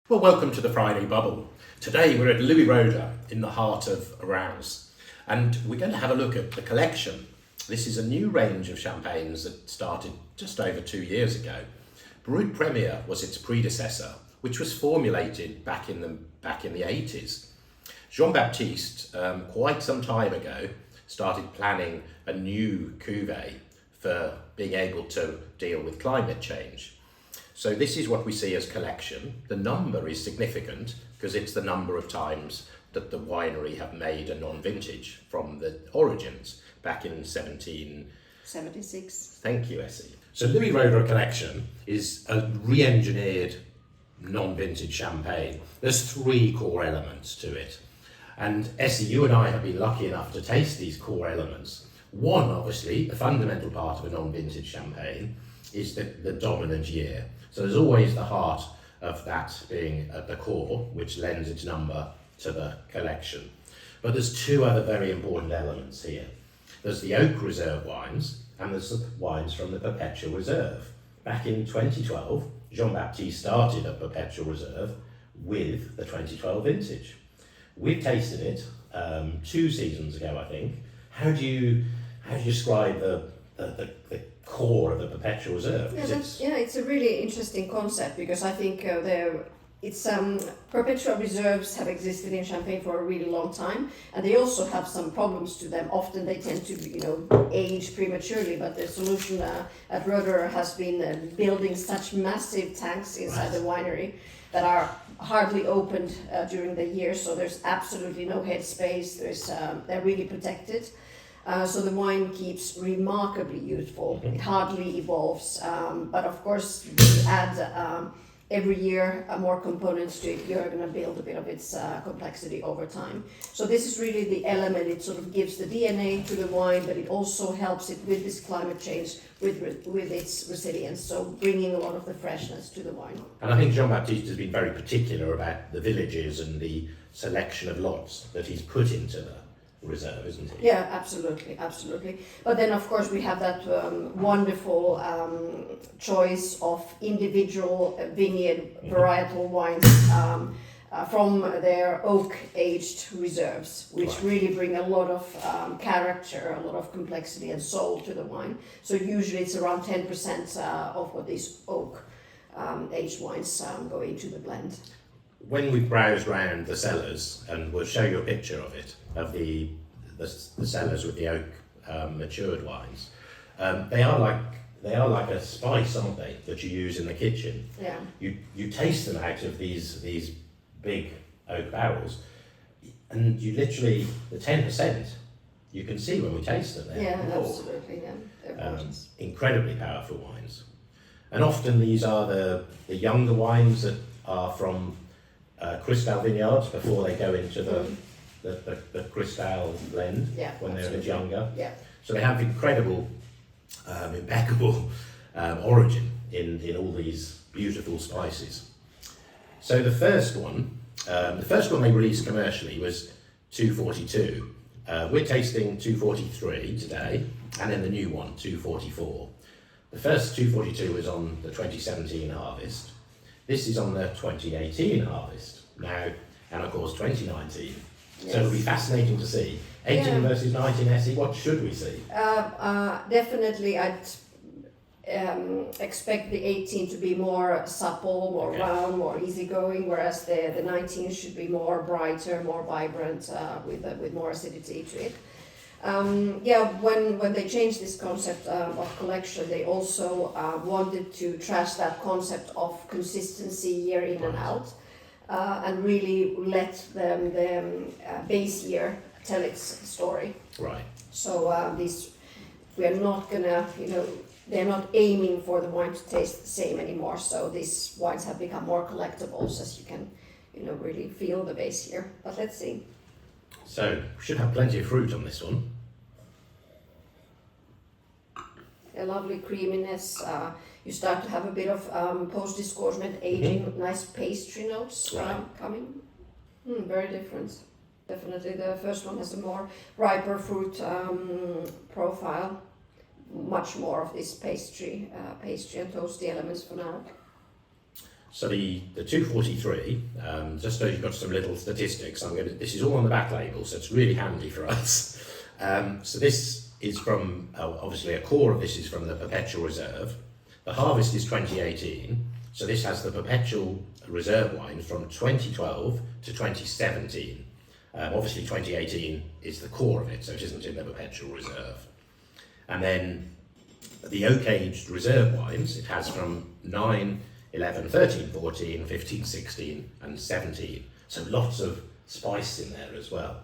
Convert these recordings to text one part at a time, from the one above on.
Well, welcome to the Friday Bubble. Today we're at Louis Roederer in the heart of Reims, and we're going to have a look at the collection. This is a new range of champagnes that started just over 2 years ago. Brut Premier was its predecessor, which was formulated back in the 80s. Jean-Baptiste, quite some time ago, started planning a new cuvée for being able to deal with climate change. So this is what we see as collection. The number is significant because it's the number of times that the winery have made a non-vintage from the origins back in 1776. Thank you, Essi. So Louis Roederer Collection is a re-engineered non-vintage champagne. There's 3 core elements to it. And Essi, you and I have been lucky enough to taste these core elements. One, obviously, the fundamental part of a non-vintage champagne is the dominant year. So there's always the heart of that being at the core, which lends its number to the collection. But there's 2 other very important elements here. There's the Oak Reserve wines, and there's the wines from the Perpetual Reserve. Back in 2012, Jean-Baptiste started a Perpetual Reserve with the 2012 vintage. We've tasted it 2 seasons ago, I think. How do you describe the core of the Perpetual Reserve? It's a really interesting concept because I think Perpetual Reserves have existed in Champagne for a really long time, and they also have some problems to them. Often they tend to age prematurely, but the solution at Roederer has been building such massive tanks inside the winery that are hardly opened during the year, so there's absolutely no head space. They're really protected. So the wine keeps remarkably youthful. It hardly evolves, but of course we add every year more components to it. You're going to build a bit of its complexity over time. So this is really the element. It sort of gives the DNA to the wine, but it also helps it with this climate change, with its resilience. So bringing a lot of the freshness to the wine. And I think Jean-Baptiste has been very particular about the villages and the selection of lots that he's put into the reserve, isn't he? Yeah, absolutely. But then, of course, we have that wonderful choice of individual vineyard varietal wines from their oak-aged reserves, which really bring a lot of character, a lot of complexity and soul to the wine. So usually it's around 10% of what these oak-aged wines go into the blend. When we've browsed around the cellars, and we'll show you a picture of it, of the cellars with the oak matured wines, they are like a spice, aren't they, that you use in the kitchen? Yeah. You taste them out of these big oak barrels, and you literally, the 10%, you can see when we taste them there. Yeah, absolutely. Yeah, they're gorgeous. Incredibly powerful wines, and often these are the younger wines that are from Cristal Vineyards before they go into the Cristal blend when they're a bit younger. Yeah. So they have incredible, impeccable origin in all these beautiful spices. So the first one they released commercially was 242. We're tasting 243 today, and then the new one, 244. The first 242 was on the 2017 harvest. This is on the 2018 harvest now, and of course 2019. Yes. So it'll be fascinating to see 18 versus 19. Essi, what should we see? Definitely, I'd expect the 18 to be more supple, more round, more easygoing, whereas the 19 should be more brighter, more vibrant, with more acidity to it. When they changed this concept of collection, they also wanted to trash that concept of consistency year in and out, and really let the base year tell its story. Right. So we are not gonna, they're not aiming for the wine to taste the same anymore. So these wines have become more collectibles, as you can, really feel the base year. But let's see. So we should have plenty of fruit on this one. A lovely creaminess. You start to have a bit of post-disgorgement aging, nice pastry notes coming. Very different. Definitely the first one has a more riper fruit profile. Much more of this pastry and toasty elements for now. So the 243, just so you've got some little statistics, this is all on the back label, so it's really handy for us. So this is from, obviously a core of this is from the Perpetual Reserve. The harvest is 2018, so this has the Perpetual Reserve wines from 2012 to 2017. Obviously 2018 is the core of it, so it isn't in the Perpetual Reserve. And then the oak-aged reserve wines, it has from 9, 11, 13, 14, 15, 16 and 17. So lots of spice in there as well.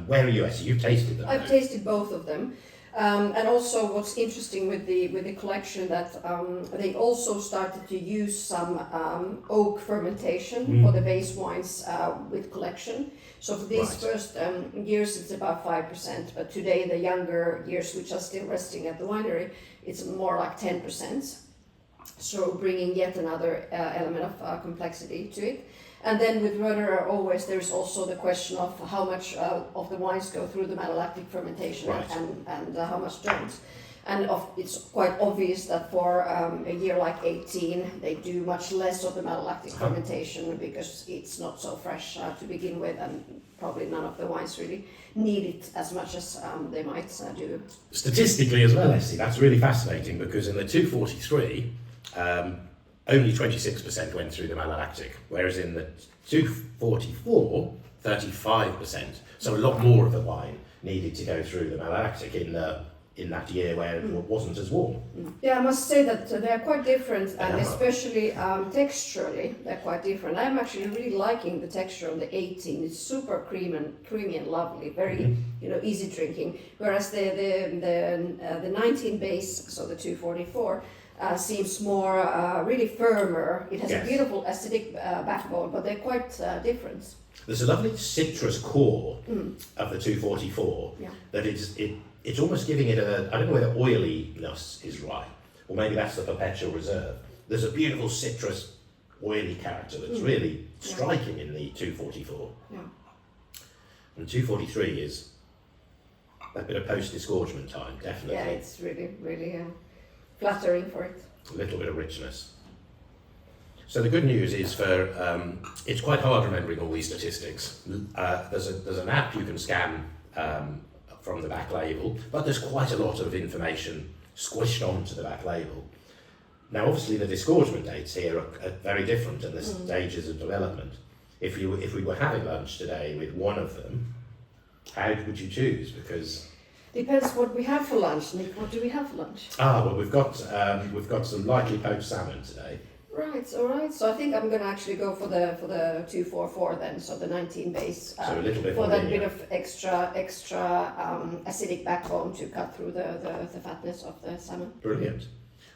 Where are you, Essi? You've tasted them. I've tasted both of them. And also what's interesting with the collection that they also started to use some oak fermentation for the base wines with collection. So for these first years it's about 5%, but today the younger years which are still resting at the winery, it's more like 10%. So bringing yet another element of complexity to it. And then with Roederer always there's also the question of how much of the wines go through the malolactic fermentation and how much don't. And it's quite obvious that for a year like 18 they do much less of the malolactic fermentation because it's not so fresh to begin with, and probably none of the wines really need it as much as they might do. Statistically as well, Essi, that's really fascinating because in the 243 only 26% went through the malolactic, whereas in the 244, 35%. So a lot more of the wine needed to go through the malolactic in that year where it wasn't as warm. Yeah, I must say that they're quite different, and especially texturally, they're quite different. I'm actually really liking the texture on the 18. It's super creamy and lovely, very easy drinking. Whereas the 19 base, so the 244. Seems more really firmer. It has a beautiful acidic backbone, but they're quite different. There's a lovely citrus core of the 244 that it's almost giving it I don't know whether oiliness is right, or maybe that's the Perpetual Reserve. There's a beautiful citrus oily character that's really striking in the 244. Yeah. And 243 is a bit of post-disgorgement time, definitely. Yeah, it's really, really flattering for it. A little bit of richness. So the good news is it's quite hard remembering all these statistics. There's an app you can scan from the back label, but there's quite a lot of information squished onto the back label. Now obviously the disgorgement dates here are very different and the stages of development. If we were having lunch today with one of them, how would you choose? Because depends what we have for lunch, Nick. What do we have for lunch? Well, we've got some lightly poached salmon today. Right, all right. So I think I'm going to actually go for the 244 then, so the 19 base. So a little bit for more that linear. bit of extra acidic backbone to cut through the fatness of the salmon. Brilliant.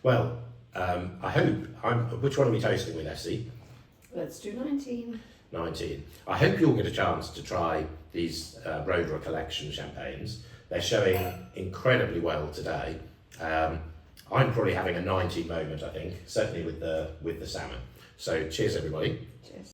Well, I hope which one are we tasting with, Essi? Let's do 19. 19. I hope you'll get a chance to try these Roederer Collection champagnes. They're showing incredibly well today. I'm probably having a 19 moment, I think, certainly with the salmon. So cheers, everybody. Cheers.